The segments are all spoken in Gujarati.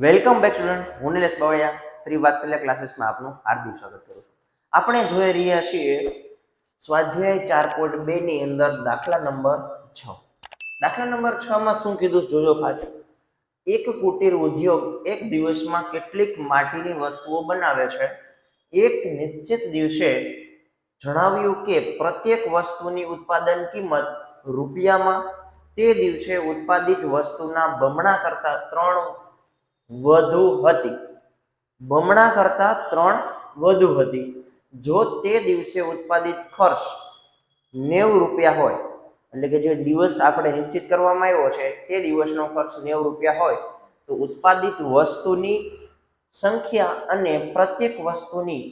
વેલકમ બેક સ્ટુડન્ટ, હું નિલેશ બાવળિયા શ્રી વાત્સલ્ય ક્લાસીસમાં આપનું હાર્દિક સ્વાગત કરું છું। આપણે જોઈ રહ્યા છીએ સ્વાધ્યાય 4.2 ની અંદર દાખલા નંબર 6। દાખલા નંબર 6 માં શું કીધું જોજો ખાસ। એક કુટીર ઉદ્યોગ એક દિવસમાં કેટલીક માટીની વસ્તુઓ બનાવે છે। એક નિશ્ચિત દિવસે જણાવ્યું કે પ્રત્યેક વસ્તુની ઉત્પાદન કિંમત રૂપિયામાં તે દિવસે ઉત્પાદિત વસ્તુના બમણા કરતા 3 વધુ હતી। બમણા કરતા 3 વધુ હતી। જો તે દિવસે ઉત્પાદિત ખર્ચ 90 રૂપિયા હોય, એટલે કે જે દિવસ આપણે નિશ્ચિત કરવામાં આવ્યો છે તે દિવસનો ખર્ચ 90 રૂપિયા હોય, તો ઉત્પાદિત વસ્તુની સંખ્યા અને પ્રત્યેક વસ્તુની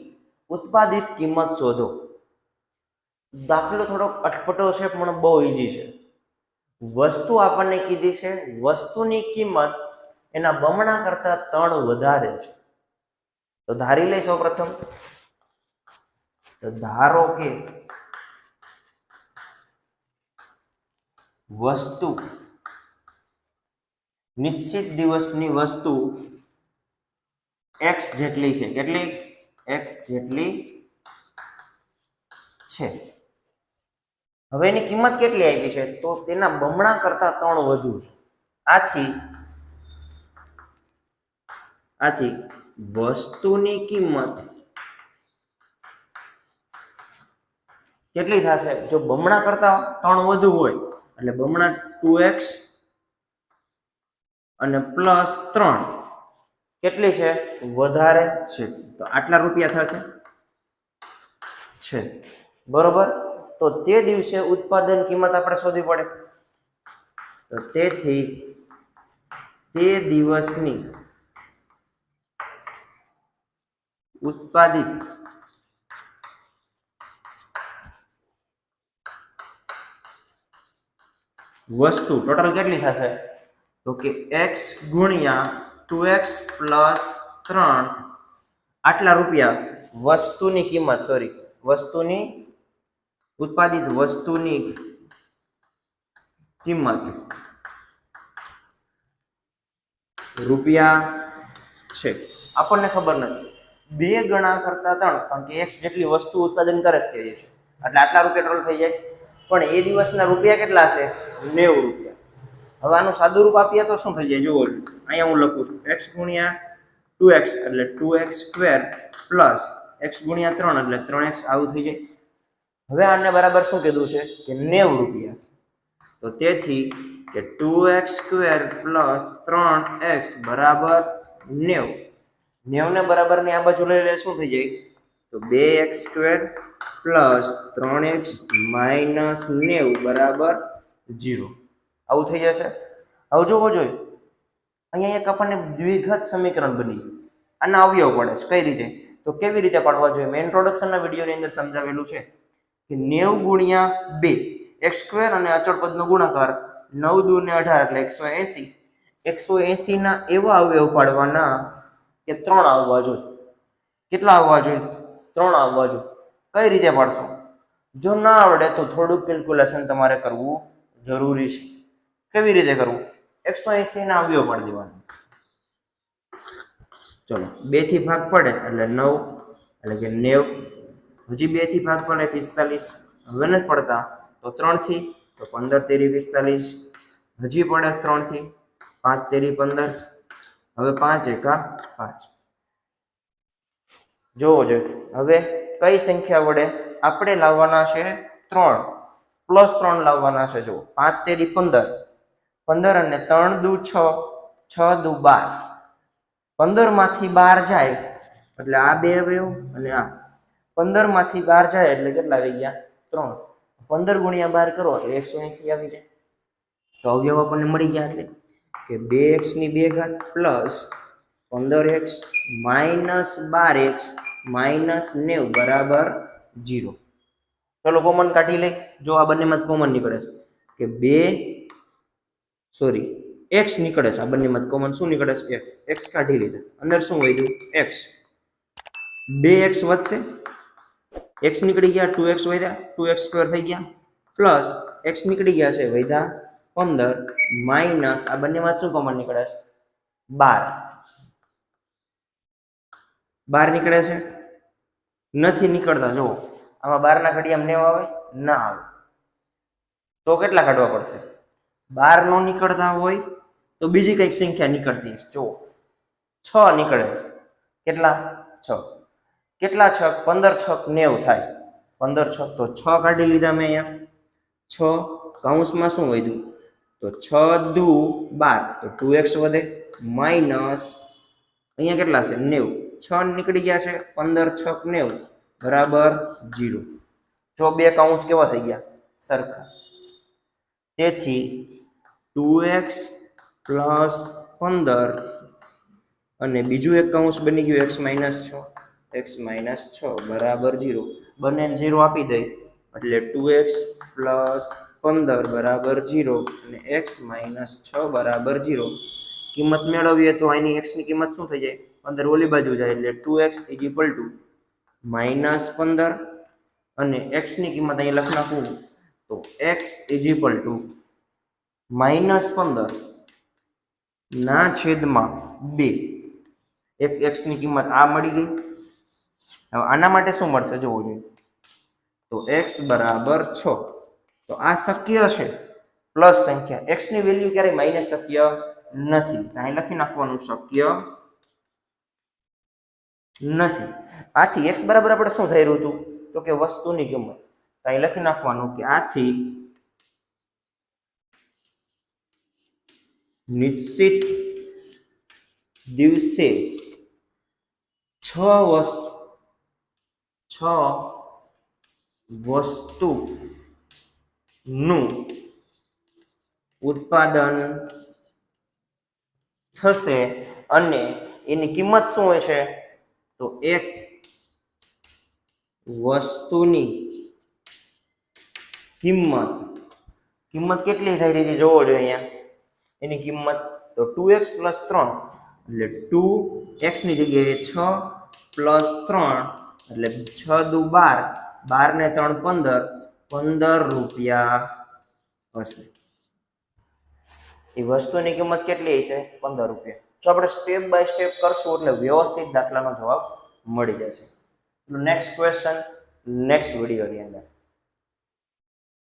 ઉત્પાદિત કિંમત શોધો। દાખલો થોડો અટપટો છે પણ બહુ ઈઝી છે। વસ્તુ આપણને કીધી છે, વસ્તુની કિંમત એના બમણા કરતા 3 વધારે છે। તો ધારી લઈ સૌપ્રથમ, તો ધારો કે વસ્તુ નિશ્ચિત દિવસની વસ્તુ x જેટલી છે। કેટલી? x જેટલી છે। હવે એની કિંમત કેટલી આપી છે? તો તેના બમણા કરતા 3 વધુ છે। આથી વસ્તુની કિંમત કેટલી થશે? જો બમણા કરતા 3 વધુ હોય એટલે બમણા 2x અને પ્લસ 3 કેટલી છે? વધારે છે, તો આટલા રૂપિયા થશે છે, બરોબર। તો તે દિવસે ઉત્પાદન કિંમત આપણે શોધવી પડે। તો તેથી તે દિવસની ઉત્પાદિત વસ્તુ ટોટલ કેટલી થશે? તો કે x ગુણ્યા 2x પ્લસ 3 આટલા રૂપિયા વસ્તુની કિંમત, વસ્તુની ઉત્પાદિત વસ્તુની કિંમત રૂપિયા છે। આપણને ખબર નથી, 2 ગણા કરતા 3, કારણ કે x જેટલી વસ્તુ ઉત્પાદન કરે છે તે દિવસે, એટલે આટલા રૂપિયા ટોટલ થઈ જાય। પણ એ દિવસના રૂપિયા કેટલા છે? 90 રૂપિયા। હવે આનું સાદું રૂપ આપીએ તો શું થઈ જાય? જુઓ, અહીંયા હું લખું છું x ગુણ્યા 2x એટલે 2x સ્ક્વેર પ્લસ x ગુણ્યા 3 એટલે 3x આવું થઈ જાય। હવે આને બરાબર શું કીધું છે? કે 90 રૂપિયા। તો તેથી કે 2x સ્ક્વેર પ્લસ 3x બરાબર 90। 90 ને બરાબર ની આ બાજુ લઈ લે શું થઈ જાય? તો 2x square plus 3x minus 90 બરાબર 0 આવું થઈ જશે। હવે જોવો જોઈએ, અહીંયા એક આપણને દ્વિઘાત સમીકરણ બની ગયું। આના અવયવ પડે છે, કઈ રીતે? તો કેવી રીતે પાડવા જોઈએ? મેં ઇન્ટ્રોડક્શનના વિડીયોની અંદર સમજાવેલું છે કે 90 ગુણ્યા 2 x સ્ક્વેર અને અચળ પદનો ગુણાકાર 9 દુ ને 18 એટલે 180 ના એવા અવયવ પાડવાના કે 3 આવવા જોઈએ। કેટલા આવવા જોઈએ? 3 આવવા જોઈએ। કઈ રીતે પાડશો? જો ના આવડે તો થોડુંક કેલ્ક્યુલેશન તમારે કરવું જરૂરી છે। કેવી રીતે કરવું? 180 ના અવયવ પાડી દેવાના। ચલો, 2 થી ભાગ પડે એટલે 9 એટલે કે 90, હજી 2 થી ભાગ પડે 45, હવે નથી પડતા તો 3 થી, તો 15 તેરી 45, હજી પડે 3 થી, 5 તેરી 15, હવે 5 એકા 5। જોવો જોઈએ, હવે કઈ સંખ્યા વડે આપણે લાવવાના છે? 3 પ્લસ 3 લાવવાના છે। જો 5 તેરી 15, 15 અને 3 દુ 6, 6 દુ 12, 15 માંથી 12 જાય એટલે આ 2 અવયવ અને આ 15 માંથી 12 જાય એટલે કેટલા આવી ગયા? 3। 15 ગુણ્યા 12 કરો એટલે 180 આવી જાય। તો અવયવ આપણને મળી ગયા, એટલે કે 2x ની 2 ઘાત plus 15x minus 12x minus 90 બરાબર 0। ચલો કોમન કાઢી લે। જો આ બંનેમાં કોમન નીકળે છે કે x નીકળે છે, આ બંનેમાં કોમન શું નીકળે છે? x કાઢી લીધા, અંદર શું વધ્યું? x। 2x વધશે, x નીકળી ગયા, 2x વધ્યા, 2x સ્ક્વેર થઈ ગયા, પ્લસ x નીકળી ગયા છે, વધ્યા 15 માઇનસ આ બંનેમાં શું કોમન નીકળે છે? 12। બહાર નીકળે છે? નથી નીકળતા. જુઓ આમાં 12 ના ઘડિયામાં 9 આવે? ના આવે. તો કેટલા કાઢવા પડશે? 12 નો નીકળતા હોય તો બીજી કઈક સંખ્યા નીકળતી છે. જુઓ 6 નીકળે છે. કેટલા? 6. કેટલા છક? 15 છક 90 થાય. 15 છક તો 6 કાઢી લીધા મેં અહીંયા. 6 કૌંસમાં શું વધ્યું? તો 6 દુ 12 તો 2x વધે માઇનસ અહીંયા કેટલા છે? 90. 6 નીકળી ગયા છે. 15 છક 90 બરાબર 0. જો બે કૌંસ કેવા થઈ ગયા? સરખા. તેથી 2x પ્લસ 15 અને બીજું એક કૌંસ બની ગયું x માઇનસ 6. x માઇનસ 6 બરાબર 0. બંનેને 0 આપી દઈ એટલે 2x પ્લસ 15 બરાબર 0 અને x માઇનસ 6 બરાબર 0. કિંમત મેળવીએ તો આની x ની કિંમત શું થઈ જાય? 15 ઓલી બાજુ જાય એટલે 2x is equal to minus 15 અને x ની કિંમત અહીં લખી નાખું તો x is equal to minus 15 ના છેદમાં 2. એક x ની કિંમત આ મળી ગઈ. હવે આના માટે શું મળશે જોવું જોઈએ. તો x બરાબર 6. તો આ શક્ય છે પ્લસ સંખ્યા. x ની વેલ્યુ ક્યારેય માઇનસ શક્ય નથી. અહીં લખી નાખવાનું શક્ય નથી. આથી x બરાબર આપણે શું થઈ રહ્યું હતું? તો કે વસ્તુની કિંમત. અહીં લખી નાખવાનું કે આથી નિશ્ચિત દિવસે 6 વસ્તુનું ઉત્પાદન થશે અને એની કિંમત શું હોય છે? તો એક વસ્તુની કિંમત કેટલી થઈ રહી છે જોવો જોઈએ અહીંયા. એની કિંમત તો 2x પ્લસ 3 એટલે 2x ની જગ્યાએ 6 પ્લસ 3 એટલે 6 દુ 12 12 ને 3 15 રૂપિયા હશે. એ વસ્તુની કિંમત કેટલી છે? 15 રૂપિયા. જો આપણે સ્ટેપ બાય સ્ટેપ કરશું એટલે વ્યવસ્થિત દાખલાનો જવાબ મળી જશે. નેક્સ્ટ ક્વેશ્ચન નેક્સ્ટ વિડીયોની અંદર.